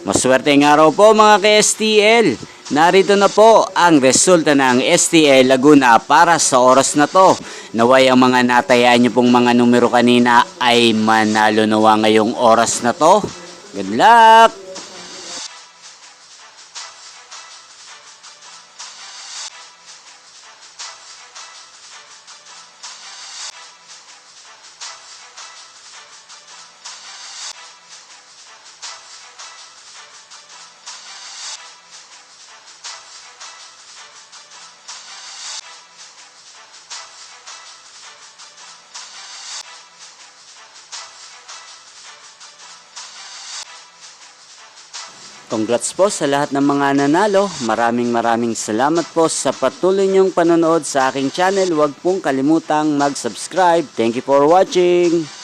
Maswerteng araw po mga ka-STL. Narito na po ang resulta ng STL Laguna para sa oras na to. Naway ang mga natayaan nyo pong mga numero kanina ay manalo nawa ngayong oras na to. Good luck! Congrats po sa lahat ng mga nanalo. Maraming salamat po sa patuloy niyong panonood sa aking channel. Huwag pong kalimutang mag-subscribe. Thank you for watching.